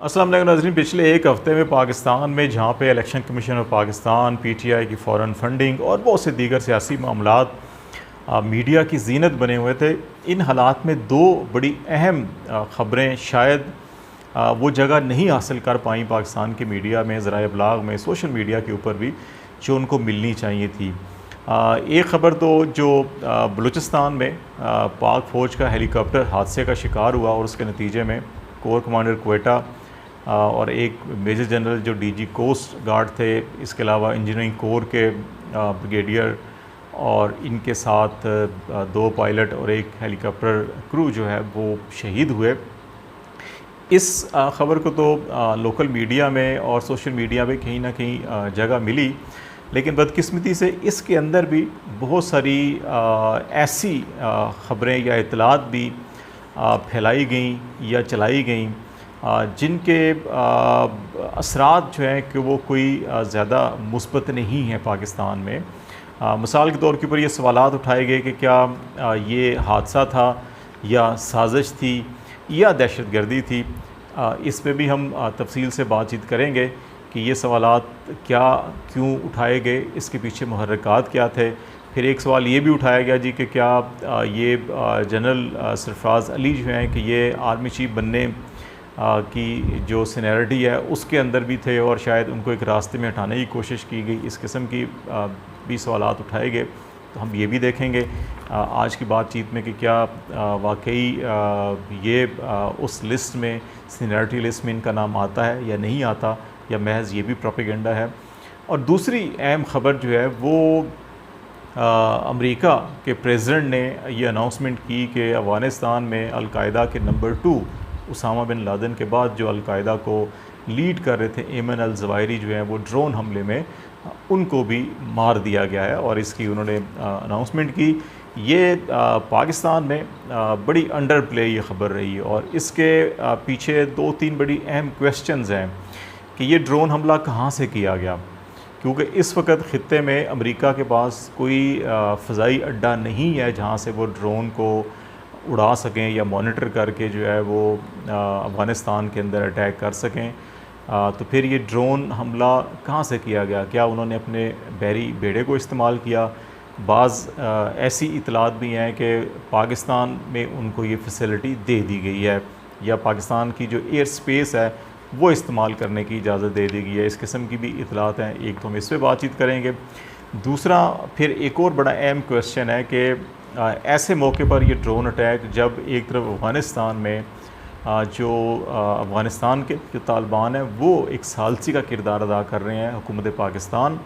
अस्सलाम वालेकुम नाज़रीन। पिछले एक हफ़्ते में पाकिस्तान में जहाँ पे election commission of Pakistan, PTI की फ़ॉरेन फंडिंग और बहुत से दीगर सियासी मामलात मीडिया की ज़ीनत बने हुए थे, इन हालात में दो बड़ी अहम ख़बरें शायद वो जगह नहीं हासिल कर पाई पाकिस्तान के मीडिया में, ज़राए इब्लाग में, सोशल मीडिया के ऊपर भी, जो उनको मिलनी चाहिए थी। एक ख़बर तो जो बलूचिस्तान में पाक फ़ौज का हेलीकॉप्टर हादसे का शिकार हुआ और उसके नतीजे में कोर कमांडर क्वेटा और एक मेजर जनरल जो डीजी कोस्ट गार्ड थे, इसके अलावा इंजीनियरिंग कोर के ब्रिगेडियर और इनके साथ दो पायलट और एक हेलीकॉप्टर क्रू जो है वो शहीद हुए। इस ख़बर को तो लोकल मीडिया में और सोशल मीडिया में कहीं ना कहीं जगह मिली, लेकिन बदकिस्मती से इसके अंदर भी बहुत सारी ऐसी ख़बरें या इतलात भी फैलाई गई या चलाई गई जिनके असरात जो हैं कि वो कोई ज़्यादा मुस्बत नहीं है पाकिस्तान में। मिसाल के तौर के ऊपर ये सवालात उठाए गए कि क्या ये हादसा था या साजिश थी या दहशतगर्दी थी। इस पे भी हम तफसील से बातचीत करेंगे कि ये सवालात क्या क्यों उठाए गए, इसके पीछे मुहर्रिकात क्या थे। फिर एक सवाल ये भी उठाया गया जी कि क्या ये जनरल सरफराज अली जो हैं कि ये आर्मी चीफ बनने की जो सीनियरिटी है उसके अंदर भी थे और शायद उनको एक रास्ते में हटाने की कोशिश की गई, इस किस्म की भी सवालात उठाए गए। तो हम ये भी देखेंगे आज की बातचीत में कि क्या वाकई ये उस लिस्ट में, सीनियरिटी लिस्ट में इनका नाम आता है या नहीं आता, या महज ये भी प्रोपेगेंडा है। और दूसरी अहम ख़बर जो है वो अमेरिका के प्रेसिडेंट ने ये अनाउंसमेंट की कि अफ़गानिस्तान में अल-कायदा के नंबर 2 उसामा बिन लादेन के बाद जो अल-कायदा को लीड कर रहे थे एमन अल ज़वाहिरी जो हैं वो ड्रोन हमले में उनको भी मार दिया गया है और इसकी उन्होंने अनाउंसमेंट की। ये पाकिस्तान में बड़ी अंडर प्ले ये ख़बर रही है और इसके पीछे 2-3 बड़ी अहम क्वेश्चंस हैं कि ये ड्रोन हमला कहाँ से किया गया, क्योंकि इस वक्त ख़ित्ते में अमेरिका के पास कोई फ़ज़ाई अड्डा नहीं है जहाँ से वो ड्रोन को उड़ा सकें या मॉनिटर करके जो है वो अफ़गानिस्तान के अंदर अटैक कर सकें। तो फिर ये ड्रोन हमला कहाँ से किया गया? क्या उन्होंने अपने बहरी बेड़े को इस्तेमाल किया? बाज़ ऐसी इतलात भी हैं कि पाकिस्तान में उनको ये फैसिलिटी दे दी गई है या पाकिस्तान की जो एयर स्पेस है वो इस्तेमाल करने की इजाज़त दे दी गई है। इस किस्म की भी इतलात हैं। एक तो हम इस पर बातचीत करेंगे। दूसरा फिर एक और बड़ा अहम क्वेश्चन है कि ऐसे मौके पर ये ड्रोन अटैक जब एक तरफ अफ़गानिस्तान में जो अफ़गानिस्तान के जो तालिबान हैं वो एक सालसी का किरदार अदा कर रहे हैं हुकूमत पाकिस्तान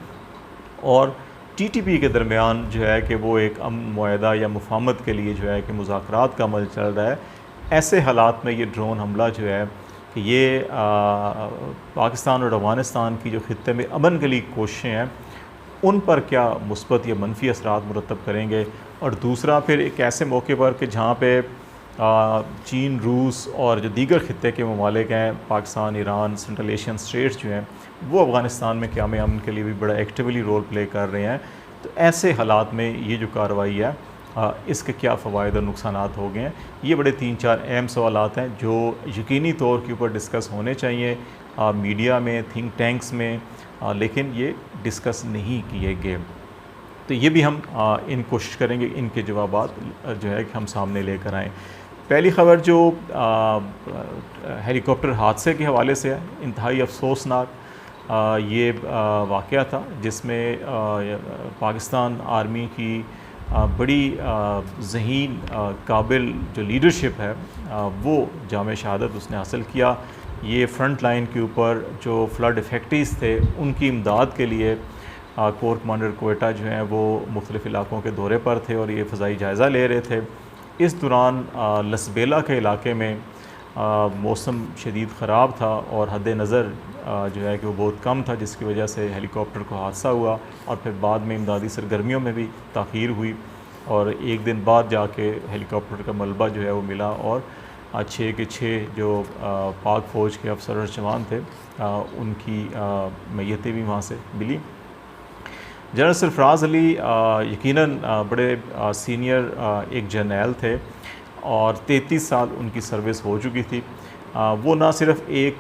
और टीटीपी के दरमियान जो है कि वो एक अमन मुआहदा या मुफाहमत के लिए जो है कि मुज़ाकरात का अमल चल रहा है। ऐसे हालात में ये ड्रोन हमला जो है कि ये पाकिस्तान और अफ़गानिस्तान की जो ख़ित्ते में अमन के लिए कोशिशें हैं उन पर क्या मुस्बत या मनफी असरात मुरतब करेंगे। और दूसरा फिर एक ऐसे मौके पर कि जहाँ पे चीन, रूस और जो दीगर ख़ित्ते के ममालिक हैं, Pakistan, Iran, central Asian states जो हैं वो अफ़गानिस्तान में क़याम अमन के लिए भी बड़ा एक्टिवली रोल प्ले कर रहे हैं। तो ऐसे हालात में ये जो कार्रवाई है इसके क्या फ़वाइद और नुकसानात हो गए हैं, ये बड़े 3-4 अहम सवालात हैं जो यकीनी तौर के ऊपर डिस्कस होने चाहिए मीडिया में, थिंक टैंक्स में, लेकिन ये डिस्कस नहीं किए गए। तो ये भी हम इन कोशिश करेंगे इनके जवाबात जो है कि हम सामने लेकर आएँ। पहली ख़बर जो हेलीकॉप्टर हादसे के हवाले से है, इंतहाई अफसोसनाक ये वाक़या था जिसमें पाकिस्तान आर्मी की बड़ी ज़हीन काबिल जो लीडरशिप है वो जाम शहादत उसने हासिल किया। ये फ्रंट लाइन के ऊपर जो फ्लड इफ़ेक्टीज़ थे उनकी इमदाद के लिए कोर कमांडर क्वेटा जो हैं वो मुख्तलिफ़ इलाक़ों के दौरे पर थे और ये फ़ज़ाई जायज़ा ले रहे थे। इस दौरान लसबेला के इलाके में मौसम शदीद ख़राब था और हद नज़र जो है कि वो बहुत कम था, जिसकी वजह से हेलीकॉप्टर को हादसा हुआ और फिर बाद में इमदादी सरगर्मियों में भी ताख़ीर हुई और एक दिन बाद जाके हेलीकॉप्टर का मलबा जो है वो मिला और 6 के 6 जो पाक फ़ौज के अफसर और जवान थे उनकी मैयतें भी वहाँ से मिली। जनरल सरफराज अली यकीनन बड़े सीनियर एक जर्नैल थे और 33 साल उनकी सर्विस हो चुकी थी। वो ना सिर्फ एक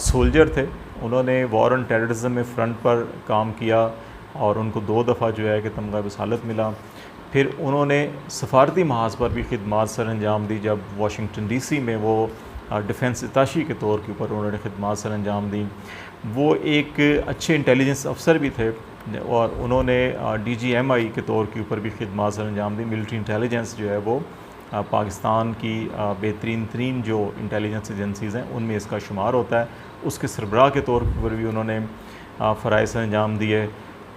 सोल्जर थे, उन्होंने वॉर ऑन टेररिज्म में फ़्रंट पर काम किया और उनको 2 दफ़ा जो है कि तमगा वसालत मिला। फिर उन्होंने सफारती महाज पर भी खिदमात सर अंजाम दी। जब वाशिंगटन डीसी में वो डिफेंस अताशी के तौर के ऊपर उन्होंने खिदमात सर अंजाम दी। वो एक अच्छे इंटेलिजेंस अफसर भी थे और उन्होंने DGMI के तौर के ऊपर भी खिदमात सर अंजाम दी। मिलिट्री इंटेलिजेंस जो है वो पाकिस्तान की बेहतरीन तरीन जो इंटेलिजेंस एजेंसीज़ हैं उनमें इसका शुमार होता है। उसके सरबराह के तौर पर भी उन्होंने फ़राइज़ सर अंजाम दिए।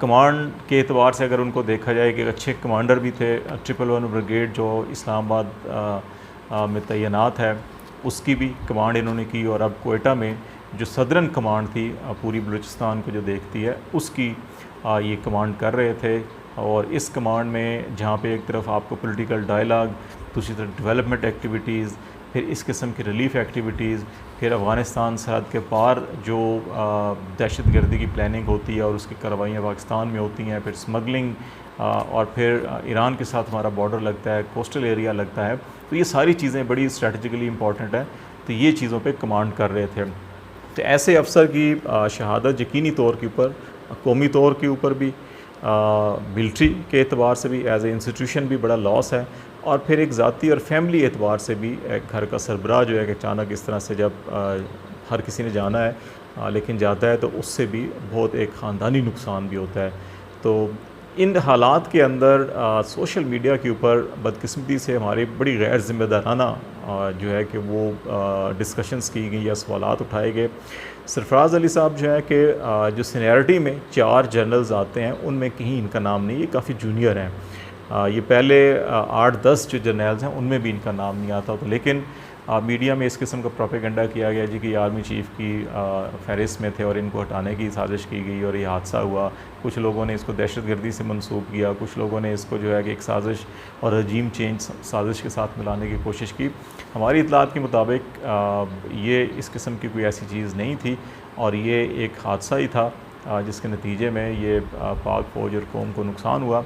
कमांड के एतबार से अगर उनको देखा जाए कि अच्छे कमांडर भी थे। 111 ब्रिगेड जो इस्लामाबाद में तैनात है उसकी भी कमांड इन्होंने की और अब कोयटा में जो सदरन कमांड थी पूरी बलूचिस्तान को जो देखती है उसकी ये कमांड कर रहे थे। और इस कमांड में जहाँ पे एक तरफ आपको पॉलिटिकल डायलॉग, दूसरी तरफ डेवलपमेंट एक्टिविटीज़, फिर इस किस्म की रिलीफ एक्टिविटीज़, फिर अफ़गानिस्तान सरहद के पार जो दहशत गर्दी की प्लानिंग होती है और उसकी कार्रवाइयाँ पाकिस्तान में होती हैं, फिर स्मगलिंग और फिर ईरान के साथ हमारा बॉर्डर लगता है, कोस्टल एरिया लगता है। तो ये सारी चीज़ें बड़ी स्ट्रेटजिकली इंपॉर्टेंट है। तो ये चीज़ों पे कमांड कर रहे थे। तो ऐसे अफसर की शहादत यकीनी तौर के ऊपर, कौमी तौर के ऊपर भी, मिलिट्री के एतबार से भी, एज ए इंस्टीट्यूशन भी बड़ा लॉस है। और फिर एक ज़ाती और फैमिली एतबार से भी एक घर का सरबराह जो है कि अचानक इस तरह से जब हर किसी ने जाना है लेकिन जाता है तो उससे भी बहुत एक ख़ानदानी नुकसान भी होता है। तो इन हालात के अंदर सोशल मीडिया के ऊपर बदकिस्मती से हमारी बड़ी गैर ज़िम्मेदाराना जो है कि वो डिस्कशंस की गई या सवालात उठाए गए। सरफराज़ अली साहब जो है कि जो सीनियरिटी में 4 जनरल्स आते हैं उनमें कहीं इनका नाम नहीं, ये काफ़ी जूनियर हैं। ये पहले 8-10 जो जर्नल्स हैं उनमें भी इनका नाम नहीं आता। तो लेकिन मीडिया में इस किस्म का प्रोपेगेंडा किया गया जी कि आर्मी चीफ़ की फहरिस्त में थे और इनको हटाने की साजिश की गई और ये हादसा हुआ। कुछ लोगों ने इसको दहशतगर्दी से मंसूब किया, कुछ लोगों ने इसको जो है कि एक साजिश और रजीम चेंज साजिश के साथ मिलाने की कोशिश की। हमारी इतलात के मुताबिक ये इस किस्म की कोई ऐसी चीज़ नहीं थी और ये एक हादसा ही था जिसके नतीजे में ये पाक फ़ौज और कौम को नुकसान हुआ।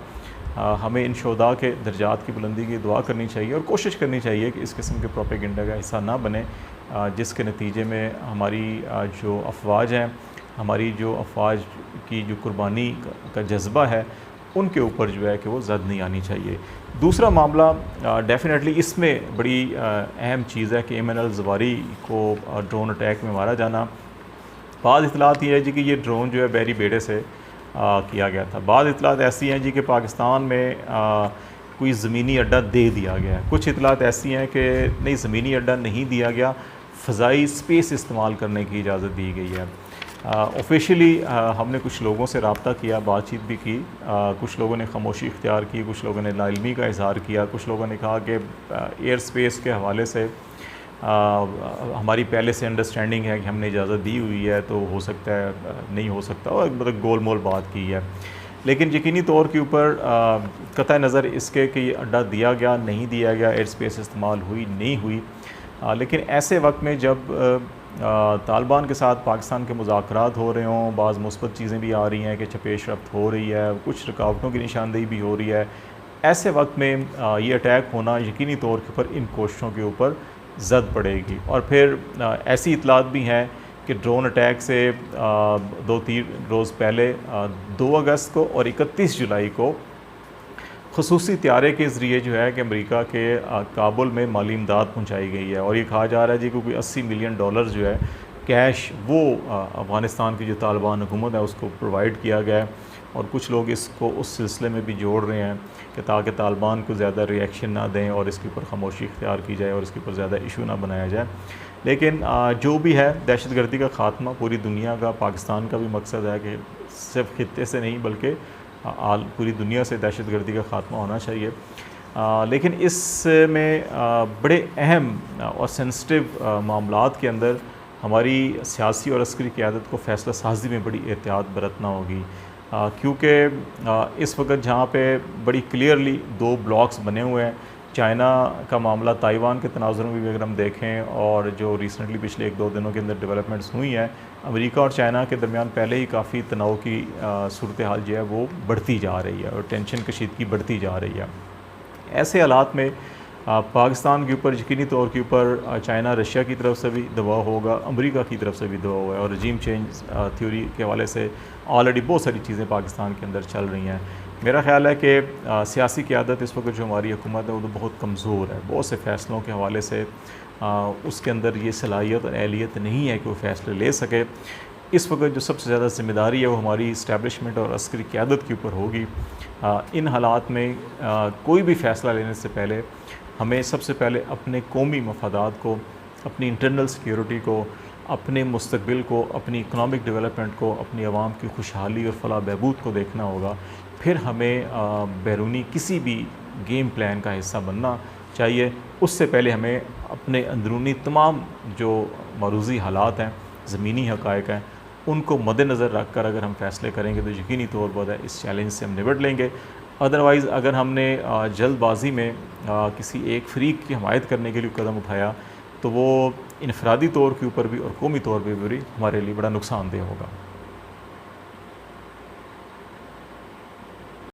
हमें इन शोदा के दर्जात की बुलंदी की दुआ करनी चाहिए और कोशिश करनी चाहिए कि इस किस्म के प्रोपेगेंडा का हिस्सा ना बने जिसके नतीजे में हमारी जो अफवाज हैं, हमारी जो अफवाज की जो कुर्बानी का जज्बा है उनके ऊपर जो है कि वो ज़द नहीं आनी चाहिए। दूसरा मामला डेफ़िनेटली इसमें बड़ी अहम चीज़ है कि MNL ज़वारी को ड्रोन अटैक में मारा जाना। बाद इतलात ये है जी कि ये ड्रोन जो है बहरी बेड़े से किया गया था। बाद इतलात ऐसी हैं जी कि पाकिस्तान में कोई ज़मीनी अड्डा दे दिया गया है। कुछ इतलात ऐसी हैं कि नहीं, ज़मीनी अड्डा नहीं दिया गया, फ़ज़ाई स्पेस इस्तेमाल करने की इजाज़त दी गई है। ऑफिशियली हमने कुछ लोगों से रब्ता किया, बातचीत भी की। कुछ लोगों ने खामोशी इख्तियार की, कुछ लोगों ने नाइल्मी का इज़हार किया, कुछ लोगों ने कहा कि एयर स्पेस के हवाले से हमारी पहले से अंडरस्टैंडिंग है कि हमने इजाज़त दी हुई है तो हो सकता है नहीं हो सकता, और मतलब गोल मोल बात की है। लेकिन यकीनी तौर के ऊपर कतई नज़र इसके कि ये अड्डा दिया गया नहीं दिया गया, एयर स्पेस इस्तेमाल हुई नहीं हुई। लेकिन ऐसे वक्त में जब तालिबान के साथ पाकिस्तान के मुज़ाकरात हो रहे हों, बाज़ मुस्बत चीज़ें भी आ रही हैं कि चपेश रफ्त हो रही है, कुछ रुकावटों की निशानदेही भी हो रही है, ऐसे वक्त में ये अटैक होना यकीनी तौर के ऊपर इन कोशिशों के ऊपर ज़द पड़ेगी। और फिर ऐसी इतलात भी हैं कि ड्रोन अटैक से 2-3 रोज़ पहले 2 अगस्त को और 31 जुलाई को ख़ुसूसी त्यारे के ज़रिए जो है कि अमेरिका के काबुल में माली इमदाद पहुँचाई गई है। और ये कहा जा रहा है जी कि कोई $80 मिलियन जो है कैश वो अफ़गानिस्तान की जो तालिबान हुकूमत है उसको प्रोवाइड किया गया है। और कुछ लोग इसको उस सिलसिले में भी जोड़ रहे हैं कि ताकि तालिबान को ज़्यादा रिएक्शन ना दें और इसके ऊपर खामोशी इख्तियार की जाए और इसके ऊपर ज़्यादा इशू ना बनाया जाए। लेकिन जो भी है, दहशतगर्दी का ख़ात्मा पूरी दुनिया का, पाकिस्तान का भी मकसद है कि सिर्फ खित्ते से नहीं बल्कि पूरी दुनिया से दहशतगर्दी का ख़ात्मा होना चाहिए। लेकिन इसमें बड़े अहम और सेंसिटिव मामलात के अंदर हमारी सियासी और अस्करी क़यादत को फ़ैसला साजी में बड़ी एहतियात बरतना होगी, क्योंकि इस वक्त जहाँ पे बड़ी क्लियरली 2 ब्लॉक्स बने हुए हैं। चाइना का मामला ताइवान के तनाज़ुर में भी अगर हम देखें और जो रिसेंटली पिछले 1-2 दिनों के अंदर डेवलपमेंट्स हुई हैं, अमेरिका और चाइना के दरमियान पहले ही काफ़ी तनाव की सूरत हाल जो है वो बढ़ती जा रही है और टेंशन कशीदगी बढ़ती जा रही है। ऐसे हालात में पाकिस्तान के ऊपर यकीनी तौर के ऊपर चाइना रशिया की तरफ से भी दबाव होगा, अमेरिका की तरफ से भी दबाव हुआ है, और रजीम चेंज थ्योरी के हवाले से ऑलरेडी बहुत सारी चीज़ें पाकिस्तान के अंदर चल रही हैं। मेरा ख़्याल है कि सियासी क़यादत इस वक्त जो हमारी हुकूमत है वो तो बहुत कमज़ोर है। बहुत से फ़ैसलों के हवाले से उसके अंदर ये सलाहियत और अहलियत नहीं है कि वो फ़ैसले ले सके। इस वक्त जो सबसे ज़्यादा ज़िम्मेदारी है वो हमारी इस्टेब्लिशमेंट और अस्करी क़यादत के ऊपर होगी। इन हालात में कोई भी फ़ैसला लेने से पहले हमें सबसे पहले अपने कौमी मफादात को, अपनी इंटरनल सिक्योरिटी को, अपने मुस्तकबिल को, अपनी इकनॉमिक डेवलपमेंट को, अपनी आवाम की खुशहाली और फलाह बहबूद को देखना होगा। फिर हमें बैरूनी किसी भी गेम प्लान का हिस्सा बनना चाहिए। उससे पहले हमें अपने अंदरूनी तमाम जो मरूज़ी हालात हैं, ज़मीनी हक़ाइक़ हैं, उनको मद्देनज़र रख कर अगर हम फ़ैसले करेंगे तो यकीनी तौर पर इस चैलेंज से हम निपट लेंगे। अदरवाइज़ अगर हमने जल्दबाज़ी में किसी एक फ़रीक की हमायत करने के लिए कदम उठाया तो वो इनफरादी तौर के ऊपर भी और कौमी तौर पर भी हमारे लिए बड़ा नुकसानदेह होगा।